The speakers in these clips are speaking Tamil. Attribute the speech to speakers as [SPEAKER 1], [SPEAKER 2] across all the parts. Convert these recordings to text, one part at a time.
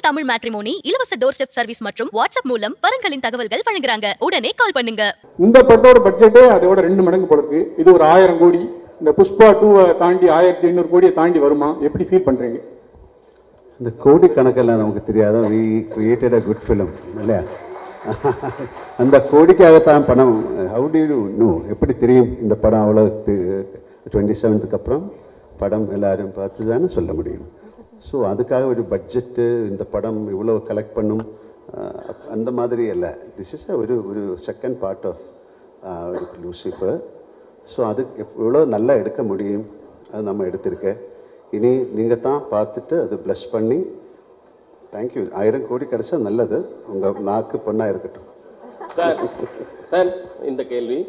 [SPEAKER 1] தமிழ் மேட்ரிமோனி இலவச டோர் ஸ்டெப் சர்வீஸ் மற்றும் வாட்ஸ்அப் மூலம் வரன்களின் தகவல்கள் வழங்குறாங்க. உடனே கால் பண்ணுங்க.
[SPEAKER 2] இந்த படத்தோட பட்ஜெட்டே அதோட 2 மடங்கு போடுது. இது ஒரு 1000 கோடி. இந்த புஷ்பா 2 தாண்டி 1500 கோடியை தாண்டி வருமா? எப்படி ஃபீல் பண்றீங்க?
[SPEAKER 3] இந்த கோடி கணக்கெல்லாம் நமக்கு தெரியாத we created a good film இல்லையா? அந்த கோடிக்காகத்தான் பணம். How to you know? எப்படி தெரியும் இந்த படம் அவ்வளோ 27க்கு அப்புறம் படம் எல்லாரும் பார்த்து தானே சொல்ல முடியும். ஸோ அதுக்காக ஒரு பட்ஜெட்டு இந்த படம் இவ்வளோ கலெக்ட் பண்ணும் அந்த மாதிரி இல்லை. திஸ் இஸ் ஒரு செகண்ட் பார்ட் ஆஃப் ஒரு லூசிஃபர். ஸோ அது எவ்வளோ நல்லா எடுக்க முடியும் அது நம்ம எடுத்திருக்கேன். இனி நீங்கள் தான் பார்த்துட்டு அது ப்ளஷ் பண்ணி தேங்க்யூ. 1000 கோடி கிடைச்சா நல்லது. உங்கள் நாக்கு பொண்ணாக இருக்கட்டும்.
[SPEAKER 4] சார் இந்த கேள்வி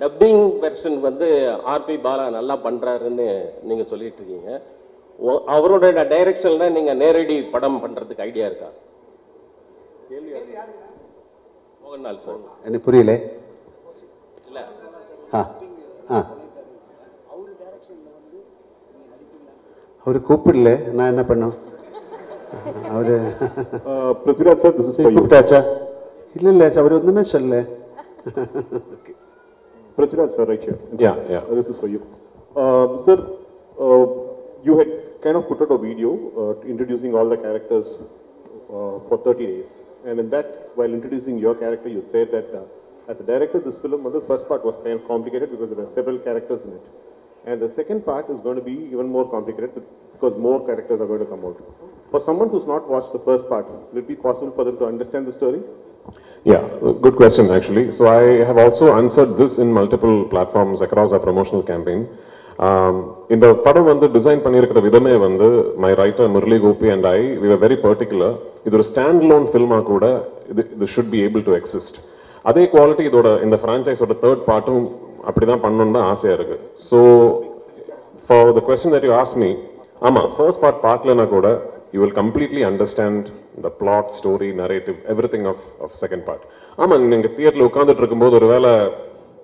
[SPEAKER 4] டப்பிங் வெர்ஷன் வந்து ஆர்பி பாலா நல்லா பண்ணுறாருன்னு நீங்கள் சொல்லிட்டு இருக்கீங்க. அவரோட டைரக்ஷன்ல நீங்கள் நேரடி படம் பண்ணுறதுக்கு ஐடியா இருக்கா? மோகன்லால் சார்.
[SPEAKER 3] எனக்கு புரியல.
[SPEAKER 4] இல்லை
[SPEAKER 3] அவரு கூப்பிடல, நான் என்ன பண்ணோம்? அவரு
[SPEAKER 2] Prithviraj sir, this is for you.
[SPEAKER 3] கூப்பிட்டாச்சா? இல்ல இல்ல, அவர் ஒண்ணுமே சொல்லல.
[SPEAKER 2] Prithviraj sir, right here. Yeah. This is for you. Sir, you had kind of put out a video introducing all the characters for 30 days. And in that, while introducing your character, you said that as a director, this film, the first part was kind of complicated because there were several characters in it. And the second part is going to be even more complicated because more characters are going to come out. For someone who's not watched the first part, will it be possible for them to understand the story?
[SPEAKER 5] Yeah, good question actually. So I have also answered this in multiple platforms across our promotional campaign. இந்த படம் வந்து டிசைன் பண்ணியிருக்கிற விதமே வந்து my writer Murali Gopi and I, we were very particular. இது ஒரு standalone filma கூட இது should be able to exist. அதே குவாலிட்டி இதோட இந்த ஃப்ரான்ச்சைஸோட தேர்ட் பார்ட்டும் அப்படிதான் பண்ணணும்னு தான் ஆசையா இருக்கு. So for the question that you ask me, ஆமாம் ஃபர்ஸ்ட் பார்ட் பார்க்கலனா கூட you will completely understand the plot, story, narrative, everything of second part. ஆமாம், நீங்கள் தியேட்டரில் உட்காந்துட்டு இருக்கும்போது ஒரு வேளை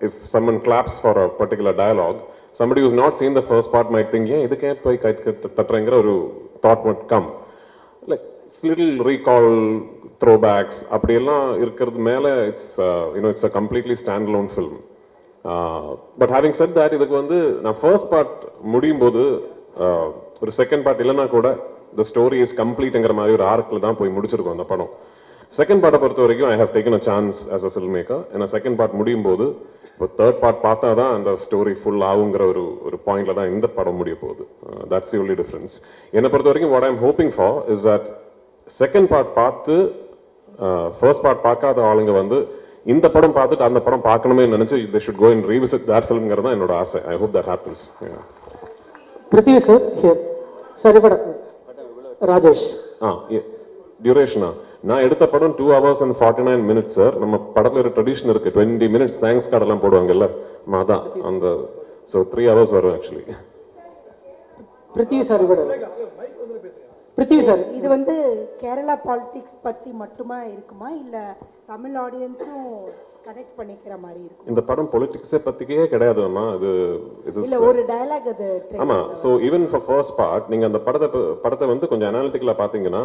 [SPEAKER 5] if summon claps for a particular dialogue, somebody who's not seen the first part might think, ஏன் இதுக்கே போய் கை தட்டுறங்கிற ஒரு thought would come. Like little recall, throwbacks அப்படியெல்லாம் இருக்கிறது மேலே it's a completely standalone film. But having said that, இதுக்கு வந்து நான் ஃபர்ஸ்ட் பார்ட் முடியும் போது ஒரு செகண்ட் பார்ட் இல்லைன்னா கூட the story is completeங்கிற மாதிரி ஒரு ஆர்க்கில் தான் போய் முடிச்சிருக்கோம் அந்த படம். செகண்ட் பார்ட்டை பொறுத்த வரைக்கும் I have taken a chance as a film maker. ஏன்னா செகண்ட் பார்ட் முடியும் போது இப்போ தேர்ட் பார்ட் பார்த்தா தான் அந்த ஸ்டோரி ஃபுல் ஆகுங்கிற ஒரு பாயிண்ட்ல தான் இந்த படம் முடிய போகுது. That's the only difference. என்னை பொறுத்த வரைக்கும் what I am hoping for is that second part பார்த்து ஃபர்ஸ்ட் பார்ட் பார்க்காத ஆளுங்க வந்து இந்த படம் பார்த்துட்டு அந்த படம் பார்க்கணுமே நினைச்சு they should go and revisit that filmங்கிறது தான் என்னோட ஆசை. I hope that happens.
[SPEAKER 6] Prithvi sir here. சரி படம் ராஜேஷ்.
[SPEAKER 5] டியூரேஷனா நான் எடுத்த படம் 2 hours and 49 minutes சார். நம்ம படத்துல ஒரு ட்ரெடிஷன் இருக்கு, 20 minutes தேங்க்ஸ் கார்டு எல்லாம் போடுவாங்கல்ல, அதான் அந்த. ஸோ 3 hours வரும் ஆக்சுவலி.
[SPEAKER 6] பிருத்திவி சார் பிருத்திவி சார்,
[SPEAKER 7] இது வந்து கேரளா பாலிடிக்ஸ் பத்தி மட்டுமா இருக்குமா இல்ல தமிழ் ஆடியன்ஸும் கனெக்ட் பண்ணிக்கிற மாதிரி இருக்கும்?
[SPEAKER 5] இந்த படம் பொலிட்டிக்ஸை பத்திக்கே கிடையாதுமா, இது
[SPEAKER 7] இல்ல ஒரு டயலாக் அது.
[SPEAKER 5] ஆமா, so even for first part நீங்க அந்த படத்தை வந்து கொஞ்சம் அனாலிட்டிக்கலா பாத்தீங்கன்னா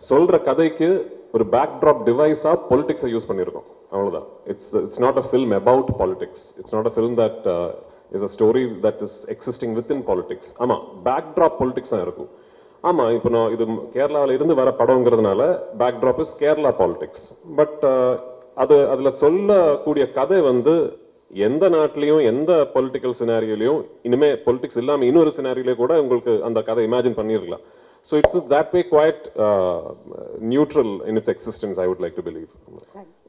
[SPEAKER 5] சொல்ற கதைக்கு ஒரு பேக்ட்ராப் டிவைஸா பொலிட்டிக்ஸை யூஸ் பண்ணியிருக்கோம், அவ்வளவுதான். It's not a film about politics. It's not a film that is a story that is existing within politics. ஆமா, பேக்ட்ராப் பொலிட்டிக்ஸ் தான் இருக்கும். ஆமா, இப்போ நான் இது கேரளாவில் இருந்து வர படம்ங்கிறதுனால backdrop is Kerala politics. But அதுல சொல்லக்கூடிய கதை வந்து எந்த நாட்டிலையும் எந்த பொலிட்டிக்கல் சினாரியோலையும் இனிமே பொலிட்டிக்ஸ் இல்லாம இன்னொரு சினாரியிலே கூட உங்களுக்கு அந்த கதை இமேஜின் பண்ணிருக்கலாம். So it's just that way quite neutral in its existence, I would like to believe.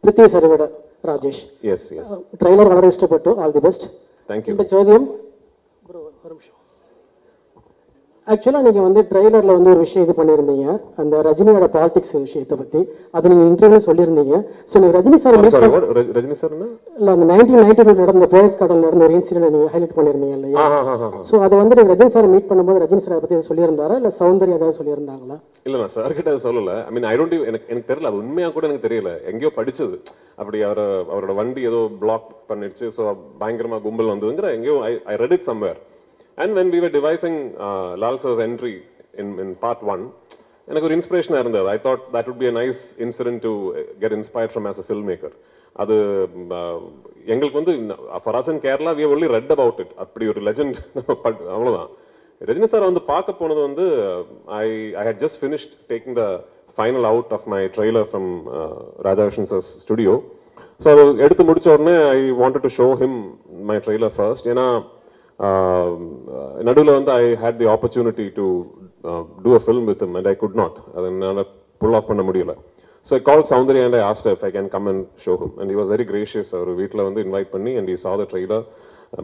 [SPEAKER 6] Prithvi Sarivada, Rajesh.
[SPEAKER 5] Yes.
[SPEAKER 6] Trailer വളരെ ഇഷ്ടപ്പെട്ടു. All the best.
[SPEAKER 5] Thank you.
[SPEAKER 6] இந்த ചോദ്യം bro ஒரு நிமிஷம். ஆக்சுவலாக நீங்கள் வந்து ட்ரெய்லரில் வந்து ஒரு விஷயம் இது பண்ணியிருந்தீங்க, அந்த ரஜினியோட பாலிடிக்ஸ் விஷயத்தை பற்றி. அது நீங்கள் இன்டர்வியூ சொல்லியிருந்தீங்க. ஸோ நீங்கள் ரஜினி சார்
[SPEAKER 5] ரஜினி சார்
[SPEAKER 6] இல்லை அந்த 1992 நடந்த போயஸ் கடல் நடந்த ஒரு இன்சிடென்ட் நீங்கள் ஹைலைட் பண்ணியிருந்தீங்க இல்லையா? ஸோ அதை வந்து நீங்கள் ரஜினி சார் மீட் பண்ணும்போது ரஜினி சார் அதை பற்றி சொல்லியிருந்தாரா இல்லை சௌந்தர்யா ஏதாவது சொல்லியிருந்தாங்களா?
[SPEAKER 5] இல்லை, நான் சார் கிட்ட சொல்லலை. ஐ மீன் ஐ டோன்ட் எனக்கு தெரியல, அது உண்மையாக கூட எனக்கு தெரியல. எங்கேயோ படிச்சது அப்படி அவரோட வண்டி ஏதோ பிளாக் பண்ணிடுச்சு, ஸோ பயங்கரமாக கும்பல் வந்ததுங்கிற எங்கேயோ I read it somewhere. And when we were devising Lal sir's entry in part 1, எனக்கு ஒரு இன்ஸ்பிரேஷனாக இருந்தது. I thought that would be a nice incident to get inspired from as a filmmaker. அது எங்களுக்கு வந்து for us in Kerala we have only read about it. அப்படி ஒரு லெஜெண்ட் அவ்வளோதான். ரஜினி சார் வந்து பார்க்க போனது வந்து I had just finished taking the final out of my trailer from Radhakrishnan sir's studio. So அது எடுத்து முடிச்ச உடனே I wanted to show him my trailer first. ஏன்னா நடுவில் வந்து I had the opportunity to do a film with him and I could not. அதை என்னால் pull off பண்ண முடியல. So I called Soundarya and I asked her if I can come and show him. And he was very gracious. அவர் வீட்டில் வந்து invite பண்ணி and he saw the trailer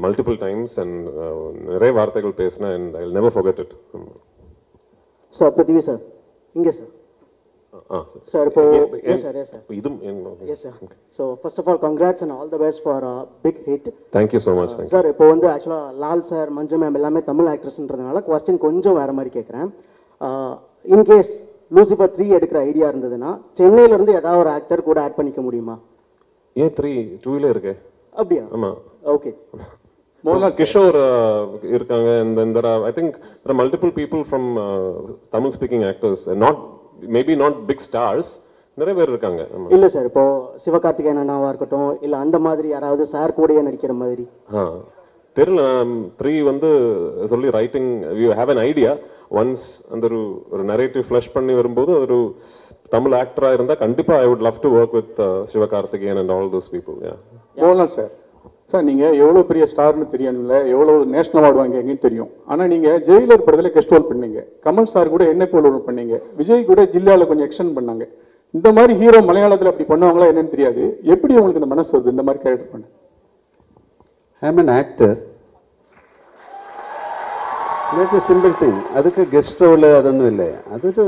[SPEAKER 5] multiple times and நிறைய வார்த்தைகள் பேசினேன் and I'll never forget it.
[SPEAKER 8] Sir Prithvi sir இங்கே சார் சார் இப்போ எஸ் சார்
[SPEAKER 5] இதும்
[SPEAKER 8] yes sir so first of all congrats and all the best for big hit.
[SPEAKER 5] Thank you so much.
[SPEAKER 8] Sir இப்போ வந்து ஆக்சுவலாக லால் சார் மஞ்சு மேம் எல்லாமே தமிழ் ஆக்ட்ரஸ்ன்றதுனால கொஸ்டின் கொஞ்சம் வேறு மாதிரி கேட்குறேன். இன்கேஸ் லூசிஃபர் 3 எடுக்கிற ஐடியா இருந்ததுன்னா சென்னையிலேருந்து ஏதாவது ஒரு ஆக்டர் கூட ஆட் பண்ணிக்க முடியுமா?
[SPEAKER 5] ஏன் 2 இருக்கு?
[SPEAKER 8] அப்படியா?
[SPEAKER 5] ஆமாம்.
[SPEAKER 8] Okay.
[SPEAKER 5] Kishore irukanga and then there are, I think there are multiple people from Tamil speaking actors, maybe not big stars, நிறைய பேர் இருக்காங்க.
[SPEAKER 8] இல்ல சார் இப்போ சிவகார்த்திகேயன் அண்ணாவா இருக்கட்டும் இல்ல அந்த மாதிரி யாராவது சார் கூடயே நடிக்கிற மாதிரி
[SPEAKER 5] தெரியல. 3 வந்து சொல்லி writing we have an idea once அந்த ஒரு narrative flesh பண்ணி வரும்போது ஒரு தமிழ் ஆக்டரா இருந்தா கண்டிப்பா I would love to work with Sivakarthikeyan and all those people.
[SPEAKER 9] Mohanlal sir sir நீங்கள் எவ்வளோ பெரிய ஸ்டார்னு தெரியணும்ல, எவ்வளோ நேஷனல் அவார்டு வாங்கிங்கன்னு தெரியும். ஆனால் நீங்கள் ஜெயிலர் படத்தில் கெஸ்ட் ரோல் பண்ணீங்க, கமல் சார் கூட என்ன போல் ரோல் பண்ணீங்க, விஜய் கூட ஜில்லாவில் கொஞ்சம் எக்ஸ்டெண்ட் பண்ணாங்க. இந்த மாதிரி ஹீரோ மலையாளத்தில் அப்படி பண்ணுவாங்களா என்னன்னு தெரியாது. எப்படி உங்களுக்கு இந்த மனசு வருது இந்த மாதிரி கேரக்டர் பண்ண?
[SPEAKER 3] ஐ ஆம் an actor. That's a simple thing. அதுக்கு கெஸ்ட் ரோல் அதொന്നും இல்லை. அது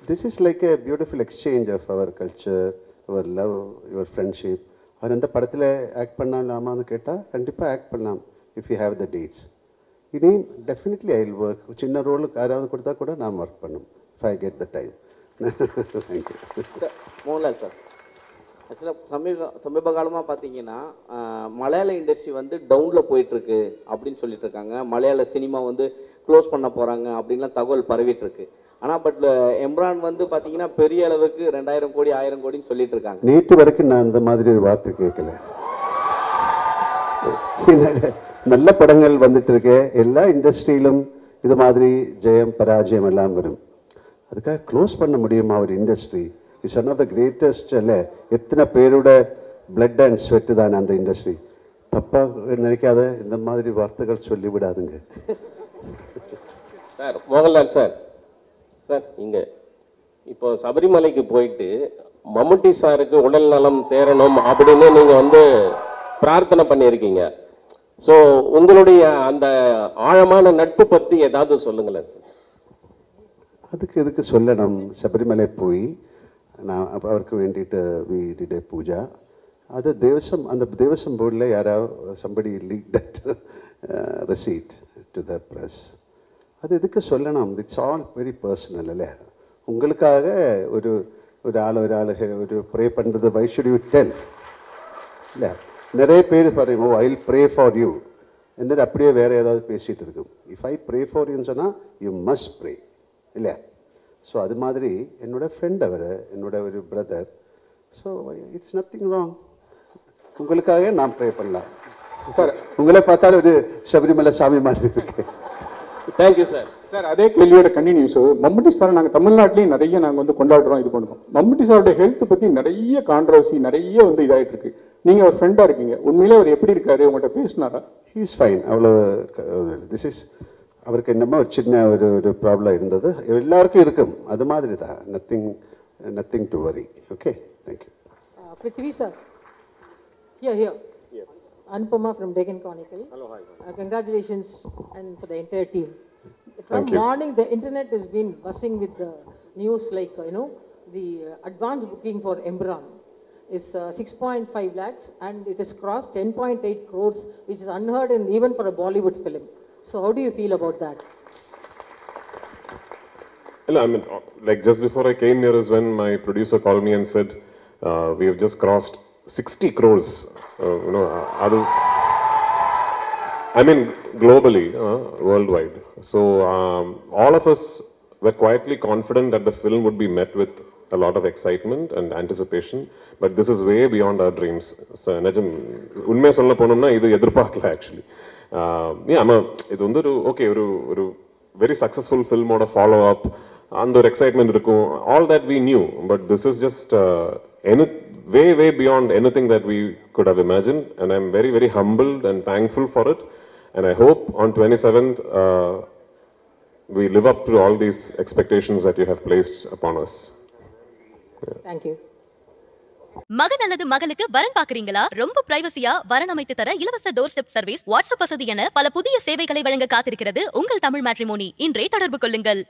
[SPEAKER 3] this is like a beautiful exchange of our culture, our love, your friendship. அவர் எந்த படத்தில் ஆக்ட் பண்ணலாமான்னு கேட்டால் கண்டிப்பாக ஆக்ட் பண்ணலாம் if you have the dates. இனி டெஃபினெட்லி ஐ வில் ஒர்க். சின்ன ரோலுக்கு யாராவது கொடுத்தா கூட நான் ஒர்க் பண்ணும் if I get the time. Thank you.
[SPEAKER 10] Mohanlal sir, ஆக்சுவலாக சமீப காலமாக பார்த்தீங்கன்னா மலையாள இண்டஸ்ட்ரி வந்து டவுனில் போயிட்டுருக்கு அப்படின்னு சொல்லிட்டு இருக்காங்க. மலையாள சினிமா வந்து க்ளோஸ் பண்ண போகிறாங்க அப்படின்லாம் தகவல் பரவிட்டு இருக்கு. ஆனால் பட் எம்ரான் வந்து பார்த்தீங்கன்னா பெரிய அளவுக்கு 2000 கோடி 1000 கோடின்னு சொல்லிட்டு இருக்காங்க.
[SPEAKER 3] நேற்று வரைக்கும் நான் அந்த மாதிரி ஒரு வார்த்தை கேட்கல. நல்ல படங்கள் வந்துட்டு இருக்கு. எல்லா இண்டஸ்ட்ரியிலும் இது மாதிரி ஜெயம் பராஜயம் எல்லாம் வரும். அதுக்காக க்ளோஸ் பண்ண முடியுமா ஒரு industry? It's one of the greatest. இல்லை, எத்தனை பேரோட பிளட் அண்ட் ஸ்வெட்டு தான் அந்த இண்டஸ்ட்ரி. தப்பாக நினைக்காத இந்த மாதிரி வார்த்தைகள் சொல்லிவிடாதுங்க.
[SPEAKER 4] சார் மோகன்லால் சார் சார் இங்கே இப்போ சபரிமலைக்கு போயிட்டு மம்முட்டி சாருக்கு உடல் நலம் தேரணும் அப்படின்னு நீங்கள் வந்து பிரார்த்தனை பண்ணியிருக்கீங்க. ஸோ உங்களுடைய அந்த ஆழமான நட்பு பற்றி ஏதாவது சொல்லுங்களேன் சார்.
[SPEAKER 3] அதுக்கு எதுக்கு சொல்லணும்? சபரிமலை போய் நான் அவருக்கு வேண்டிட்டு வி டிட் ஏ பூஜா. அது தேவசம், அந்த தேவசம் போர்டில் யாராவது somebody leak that receipt to the press. அது எதுக்கு சொல்லணும்? It's all very personal. இல்லை, உங்களுக்காக ஒரு ஒரு ப்ரே பண்ணுறது வை ஷுட் யூ டெல்? இல்லை, நிறைய பேர் பாருங்க, I will pray for you എന്നിട്ട് அப்படியே வேறு ஏதாவது பேசிகிட்டு இருக்கும். இஃப் ஐ ப்ரே ஃபார் யூன்னு சொன்னால் யூ மஸ்ட் ப்ரே, இல்லையா? ஸோ அது மாதிரி என்னோட ஃப்ரெண்ட் அவர், என்னோட ஒரு brother. So it's nothing wrong. உங்களுக்காக நான் ப்ரே பண்ணலாம். சார் உங்களை பார்த்தாலும் ஒரு சபரிமலை சாமி மாதிரி இருக்கு.
[SPEAKER 4] Thank you sir.
[SPEAKER 9] சார் அதே கேள்வியோட கண்டினியூஸ். மம்முட்டி சார் நாங்கள் தமிழ்நாட்டிலையும் நிறைய நாங்கள் வந்து கொண்டாடுறோம், இது பண்ணுறோம். மம்முட்டி சாரோட ஹெல்த் பற்றி நிறைய கான்ட்ரவர்சி, நிறைய வந்து இதாகிட்டு இருக்கு. நீங்கள் ஒரு ஃப்ரெண்டாக இருக்கீங்க, உண்மையிலே அவர் எப்படி இருக்காரு? உங்கள்கிட்ட பேசினாரா?
[SPEAKER 3] He is fine. அவ்வளோ திஸ் இஸ் அவருக்கு என்னமோ ஒரு சின்ன ஒரு ப்ராப்ளம் இருந்தது, எல்லாருக்கும் இருக்கும், அது மாதிரி தான். Nothing to worry. Okay, thank you.
[SPEAKER 11] Prithvi sir. Here. Yes. Anupama from Deccan Chronicle. Hello, hi. Congratulations and for the entire team. From morning, the internet has been buzzing with the news like, the advance booking for Embran is 6.5 lakhs and it has crossed 10.8 crores, which is unheard in even for a Bollywood film. So how do you feel about that?
[SPEAKER 5] Well, I mean, like just before I came here is when my producer called me and said, we have just crossed 60 crores, I mean globally, worldwide. So all of us were quietly confident that the film would be met with a lot of excitement and anticipation, but this is way beyond our dreams. So nejam unmaiya solla ponumna idu edirpaakala actually. இது வந்து ஒரு very successful film oda follow up and the excitement irukum, all that we knew, but this is just way beyond anything that we could have imagined, and I'm very, very humbled and thankful for it, and I hope on 27th we live up to all these expectations that you have placed upon us.
[SPEAKER 11] Thank you.
[SPEAKER 1] மகன் அல்லது மகளுக்கு வரன் பாக்குறீங்களா? ரொம்ப பிரைவசியா வரன் அமைத்து தர இலவச டோர் ஸ்டெப் சர்வீஸ், வாட்ஸ்அப் வசதி என பல புதிய சேவைகளை வழங்க காத்திருக்கிறது உங்கள் தமிழ் மேட்ரிமோனி. இன்றே தொடர்பு கொள்ளுங்கள்.